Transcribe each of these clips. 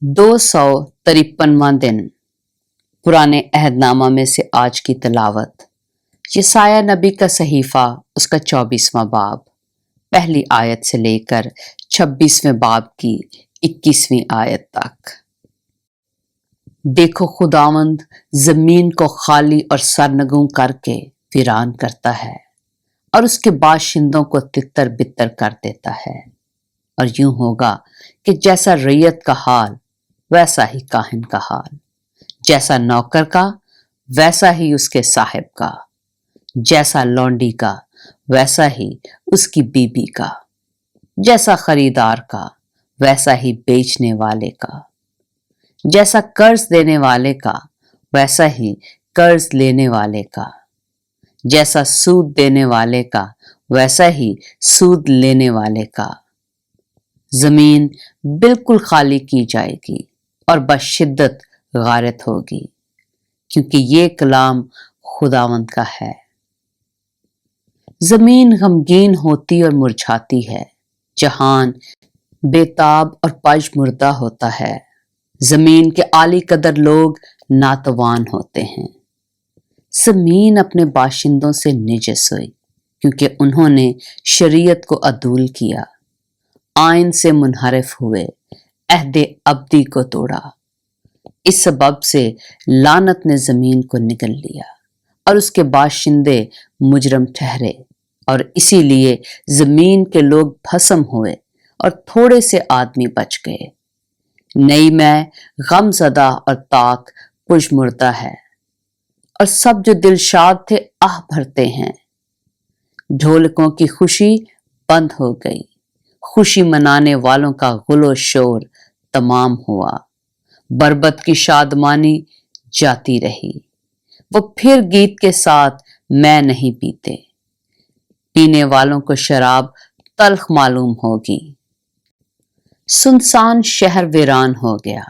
253वां दिन पुराने अहदनामा में से आज की तिलावत। यसाया नबी का सहीफा, उसका 24वां बाब, पहली आयत से लेकर 26वें बाब की 21वीं आयत तक। देखो, खुदावंद जमीन को खाली और सरनगू करके वीरान करता है और उसके बाशिंदों को तितर बितर कर देता है। और यूं होगा कि जैसा रैयत का हाल वैसा ही काहिन का हाल, जैसा नौकर का वैसा ही उसके साहिब का, जैसा लौंडी का वैसा ही उसकी बीबी का, जैसा खरीदार का वैसा ही बेचने वाले का, जैसा कर्ज देने वाले का वैसा ही कर्ज लेने वाले का, जैसा सूद देने वाले का वैसा ही सूद लेने वाले का। जमीन बिल्कुल खाली की जाएगी और बशिद्दत गारत होगी, क्योंकि ये कलाम खुदावंद का है। जमीन गमगीन होती और मुरझाती है, जहान बेताब और पजमुर्दा होता है। जमीन के आली कदर लोग नातवान होते हैं। जमीन अपने बाशिंदों से निजस हुई, क्योंकि उन्होंने शरीयत को अदूल किया, आइन से मुनहरिफ हुए, अहदे अब्दी को तोड़ा। इस सबब से लानत ने जमीन को निगल लिया और उसके बाशिंदे मुजरम ठहरे, और इसीलिए जमीन के लोग भस्म हुए और थोड़े से आदमी बच गए। नई मैं गमजदा और ताक पुजमुर्दा है, और सब जो दिलशाद थे आह भरते हैं। ढोलकों की खुशी बंद हो गई, खुशी मनाने वालों का गुलो शोर तमाम हुआ। बरबत की शादमानी जाती रही, वो फिर गीत के साथ मैं नहीं पीते। पीने वालों को शराब तल्ख मालूम होगी। सुनसान शहर वीरान हो गया,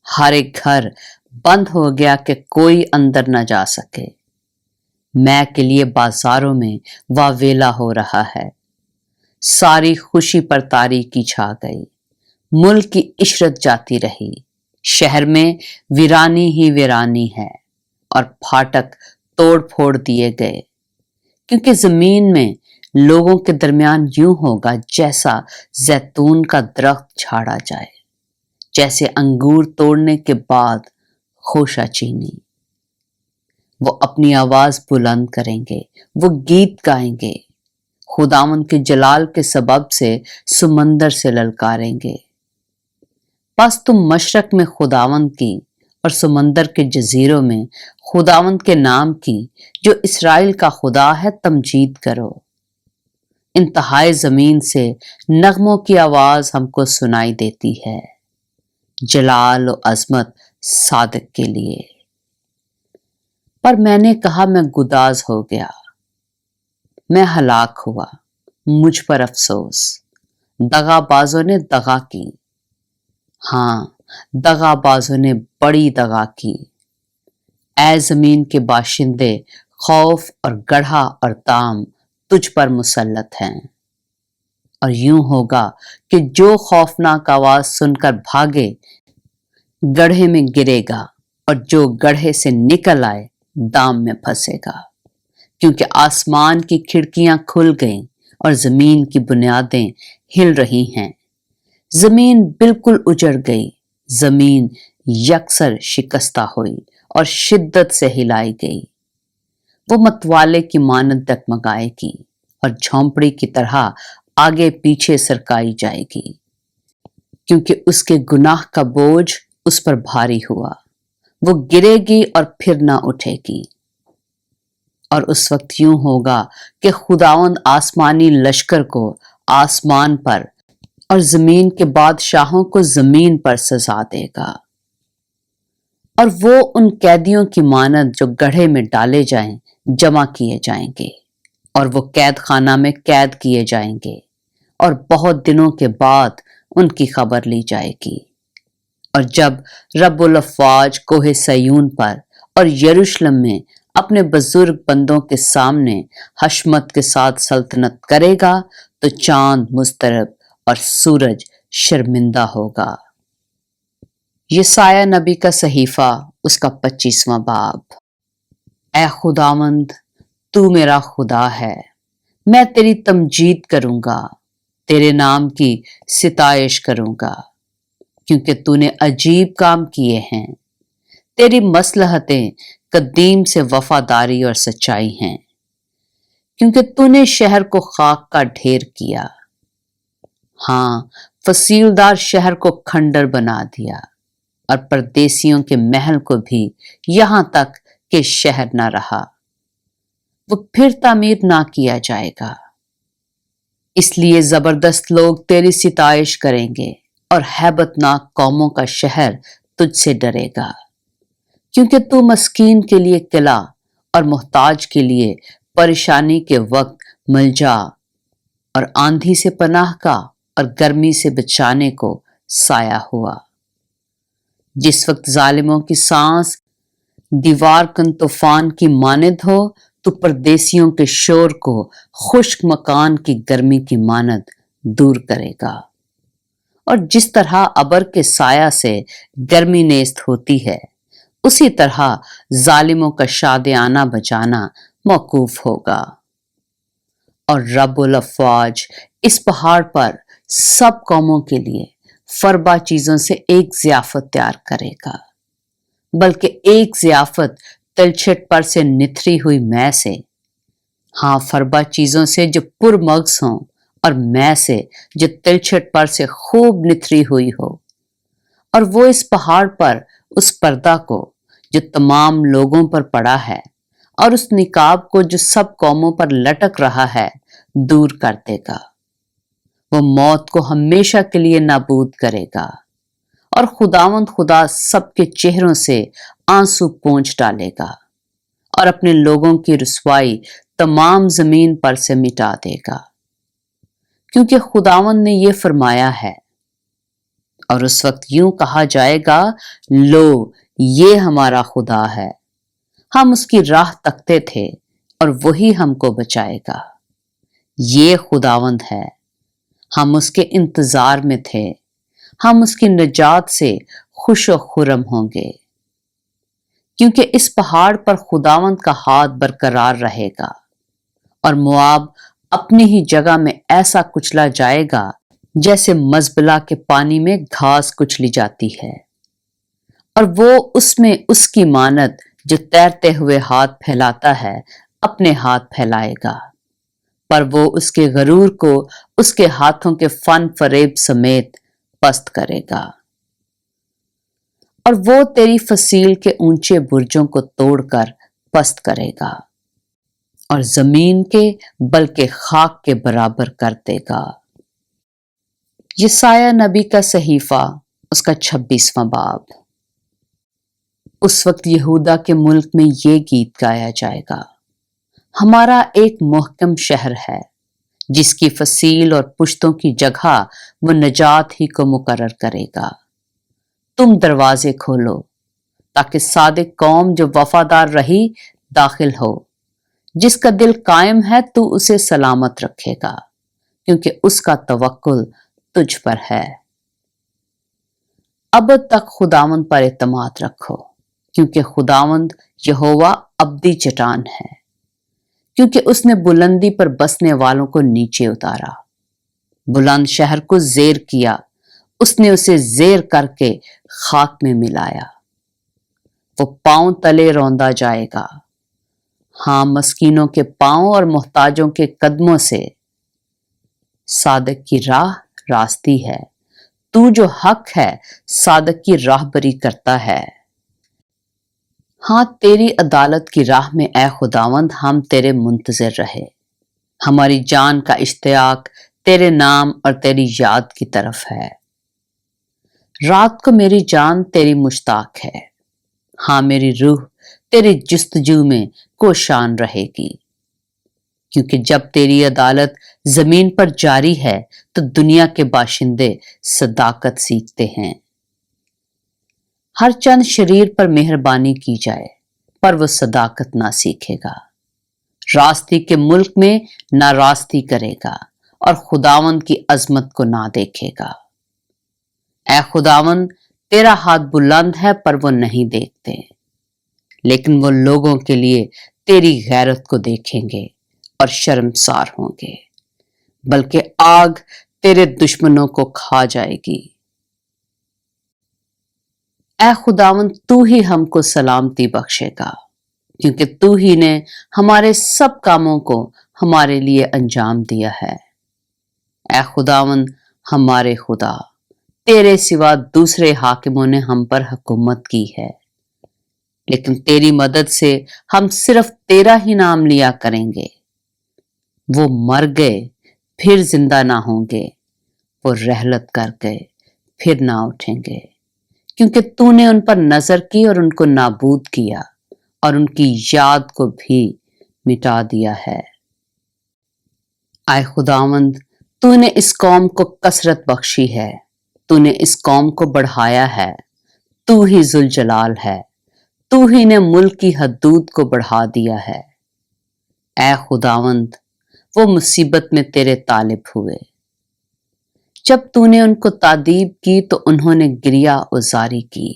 हर एक घर बंद हो गया कि कोई अंदर न जा सके। मैं के लिए बाजारों में वावेला हो रहा है, सारी खुशी पर तारीकी छा गई, मुल्क की इशरत जाती रही। शहर में वीरानी ही वीरानी है और फाटक तोड़ फोड़ दिए गए, क्योंकि जमीन में लोगों के दरमियान यूं होगा जैसा जैतून का दरख्त झाड़ा जाए, जैसे अंगूर तोड़ने के बाद खोशा चीनी। वो अपनी आवाज बुलंद करेंगे, वो गीत गाएंगे, खुदावंद के जलाल के सबब से सुमंदर से ललकारेंगे। बस तुम मशरक में खुदावंद की और समंदर के जजीरों में खुदावंद के नाम की, जो इसराइल का खुदा है, तमजीद करो। इंतहाई जमीन से नगमों की आवाज हमको सुनाई देती है, जलाल और अजमत सादिक के लिए। पर मैंने कहा, मैं गुदाज हो गया, मैं हलाक हुआ, मुझ पर अफसोस। दगाबाजों ने दगा की, हाँ, दगाबाजों ने बड़ी दगा की। ऐ जमीन के बाशिंदे, खौफ और गढ़ा और ताम तुझ पर मुसल्लत हैं। और यूं होगा कि जो खौफनाक आवाज सुनकर भागे गढ़े में गिरेगा, और जो गढ़े से निकल आए दाम में फंसेगा, क्योंकि आसमान की खिड़कियां खुल गईं और जमीन की बुनियादें हिल रही हैं। जमीन बिल्कुल उजड़ गई, जमीन यकसर शिकस्ता हुई और शिद्दत से हिलाई गई। वो मतवाले की मानद डगमगाएगी और झोंपड़ी की तरह आगे पीछे सरकाई जाएगी, क्योंकि उसके गुनाह का बोझ उस पर भारी हुआ। वो गिरेगी और फिर ना उठेगी। और उस वक्त यूं होगा कि खुदावंद आसमानी लश्कर को आसमान पर और जमीन के बादशाहों को जमीन पर सजा देगा। और वो उन कैदियों की मानद जो गढ़े में डाले जाएं जमा किए जाएंगे, और वो कैद खाना में कैद किए जाएंगे, और बहुत दिनों के बाद उनकी खबर ली जाएगी। और जब रब्बुल अफ़वाज कोहे सयून पर और यरूशलेम में अपने बुजुर्ग बंदों के सामने हशमत के साथ सल्तनत करेगा, तो चांद मुस्तरब और सूरज शर्मिंदा होगा। یسایہ نبی کا صحیفہ اس کا 25واں باب۔ اے خداوند، تو میرا خدا ہے، میں تیری تمجید کروں گا، تیرے نام کی ستائش کروں گا، کیونکہ تو نے عجیب کام کیے ہیں، تیری مصلحتیں قدیم سے وفاداری اور سچائی ہیں، کیونکہ تو نے شہر کو خاک کا ڈھیر کیا، ہاں فصیلدار شہر کو کھنڈر بنا دیا، اور پردیسیوں کے محل کو بھی یہاں تک کہ شہر نہ رہا، وہ پھر تعمیر نہ کیا جائے گا۔ اس لیے زبردست لوگ تیری ستائش کریں گے، اور ہیبت ناک قوموں کا شہر تجھ سے ڈرے گا، کیونکہ تو مسکین کے لیے قلعہ اور محتاج کے لیے پریشانی کے وقت ملجا اور آندھی سے پناہ کا اور گرمی سے بچانے کو سایہ ہوا۔ جس وقت ظالموں کی سانس دیوار کن طوفان کی مانند ہو، تو پردیسیوں کے شور کو خشک مکان کی گرمی کی مانند دور کرے گا، اور جس طرح ابر کے سایہ سے گرمی نیست ہوتی ہے، اسی طرح ظالموں کا شادیانہ بجانا موقوف ہوگا۔ اور رب الافواج اس پہاڑ پر سب قوموں کے لیے فربا چیزوں سے ایک ضیافت تیار کرے گا، بلکہ ایک ضیافت تلچھٹ پر سے نتھری ہوئی مے سے، ہاں فربا چیزوں سے جو پر مغز ہوں، اور مے سے جو تلچھٹ پر سے خوب نتھری ہوئی ہو۔ اور وہ اس پہاڑ پر اس پردہ کو جو تمام لوگوں پر پڑا ہے، اور اس نقاب کو جو سب قوموں پر لٹک رہا ہے، دور کر دے گا۔ وہ موت کو ہمیشہ کے لیے نابود کرے گا، اور خداوند خدا سب کے چہروں سے آنسو پونچھ ڈالے گا، اور اپنے لوگوں کی رسوائی تمام زمین پر سے مٹا دے گا، کیونکہ خداوند نے یہ فرمایا ہے۔ اور اس وقت یوں کہا جائے گا، لو یہ ہمارا خدا ہے، ہم اس کی راہ تکتے تھے اور وہی ہم کو بچائے گا۔ یہ خداوند ہے، ہم اس کے انتظار میں تھے، ہم اس کی نجات سے خوش و خرم ہوں گے۔ کیونکہ اس پہاڑ پر خداوند کا ہاتھ برقرار رہے گا، اور مواب اپنی ہی جگہ میں ایسا کچلا جائے گا جیسے مزبلہ کے پانی میں گھاس کچلی جاتی ہے، اور وہ اس میں اس کی مانند جو تیرتے ہوئے ہاتھ پھیلاتا ہے اپنے ہاتھ پھیلائے گا، پر وہ اس کے غرور کو اس کے ہاتھوں کے فن فریب سمیت پست کرے گا۔ اور وہ تیری فصیل کے اونچے برجوں کو توڑ کر پست کرے گا، اور زمین کے بلکہ خاک کے برابر کر دے گا۔ یسایہ نبی کا صحیفہ اس کا 26واں باب۔ اس وقت یہودا کے ملک میں یہ گیت گایا جائے گا، ہمارا ایک محکم شہر ہے، جس کی فصیل اور پشتوں کی جگہ وہ نجات ہی کو مقرر کرے گا۔ تم دروازے کھولو تاکہ صادق قوم جو وفادار رہی داخل ہو۔ جس کا دل قائم ہے تو اسے سلامت رکھے گا، کیونکہ اس کا توکل تجھ پر ہے۔ ابد تک خداوند پر اعتماد رکھو، کیونکہ خداوند یہوہ ابدی چٹان ہے، کیونکہ اس نے بلندی پر بسنے والوں کو نیچے اتارا، بلند شہر کو زیر کیا، اس نے اسے زیر کر کے خاک میں ملایا۔ وہ پاؤں تلے روندا جائے گا، ہاں مسکینوں کے پاؤں اور محتاجوں کے قدموں سے۔ صادق کی راہ راستی ہے، تو جو حق ہے صادق کی راہ بری کرتا ہے۔ ہاں تیری عدالت کی راہ میں اے خداوند ہم تیرے منتظر رہے، ہماری جان کا اشتیاق تیرے نام اور تیری یاد کی طرف ہے۔ رات کو میری جان تیری مشتاق ہے، ہاں میری روح تیری جستجو میں کوشان رہے گی، کیونکہ جب تیری عدالت زمین پر جاری ہے تو دنیا کے باشندے صداقت سیکھتے ہیں۔ ہر چند شریر پر مہربانی کی جائے، پر وہ صداقت نہ سیکھے گا۔ راستی کے ملک میں نہ راستی کرے گا، اور خداوند کی عظمت کو نہ دیکھے گا۔ اے خداوند तेरा हाथ बुलंद है पर वो नहीं देखते, लेकिन वो लोगों के लिए तेरी गैरत को देखेंगे और शर्मसार होंगे, बल्कि आग तेरे दुश्मनों को खा जाएगी। ऐ खुदावन, तू ही हमको सलामती बख्शेगा, क्योंकि तू ही ने हमारे सब कामों को हमारे लिए अंजाम दिया है। ऐ खुदावन हमारे खुदा, तेरे सिवा दूसरे हाकिमों ने हम पर हुकूमत की है, लेकिन तेरी मदद से हम सिर्फ तेरा ही नाम लिया करेंगे। वो मर गए फिर जिंदा ना होंगे, वो रहलत कर गए फिर ना उठेंगे, क्योंकि तूने उन पर नजर की और उनको नाबूद किया और उनकी याद को भी मिटा दिया है। आए खुदावंद, तूने इस कौम को कसरत बख्शी है, तूने इस कौम को बढ़ाया है। तू ही जुल जलाल है, तू ही ने मुल्क की हदूद को बढ़ा दिया है। ऐ खुदावंद, वो मुसीबत में तेरे तालिब हुए। जब तूने उनको तादीब की तो उन्होंने गिरिया उजारी की।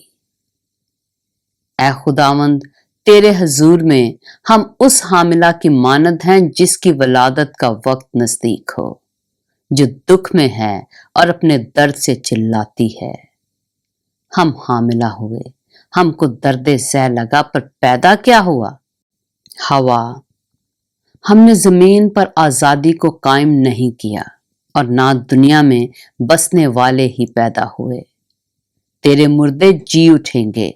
ऐ खुदावंद, तेरे हजूर में हम उस हामिला की मानद हैं जिसकी वलादत का वक्त नजदीक हो, जो दुख में है और अपने दर्द से चिल्लाती है। हम हामिला हुए, हमको दर्द ज़ह लगा, पर पैदा क्या हुआ? हवा। हमने जमीन पर आजादी को कायम नहीं किया और ना दुनिया में बसने वाले ही पैदा हुए। तेरे मुर्दे जी उठेंगे,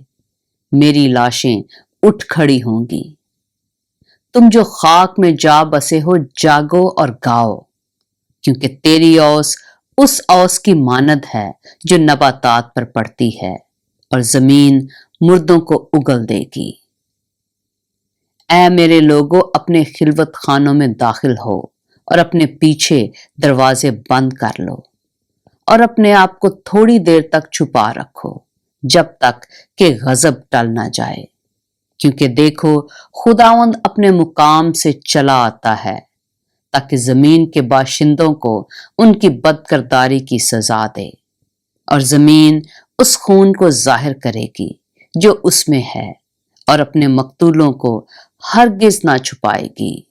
मेरी लाशें उठ खड़ी होंगी। तुम जो खाक में जा बसे हो, जागो और गाओ, क्योंकि तेरी औस उस औस की मानद है जो नबातात पर पड़ती है और जमीन मुर्दों को उगल देगी। ऐ मेरे लोगों, अपने खिलवत खानों में दाखिल हो और अपने पीछे दरवाजे बंद कर लो और अपने आप को थोड़ी देर तक छुपा रखो, जब तक कि गजब टल ना जाए, क्योंकि देखो खुदावंद अपने मुकाम से चला आता है ताकि जमीन के बाशिंदों को उनकी बदकिरदारी की सजा दे, और जमीन उस खून को जाहिर करेगी जो उसमें है और अपने मकतूलों को हरगिज ना छुपाएगी।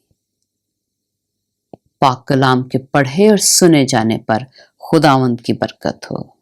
पाक कलाम के पढ़े और सुने जाने पर खुदावंद की बरकत हो।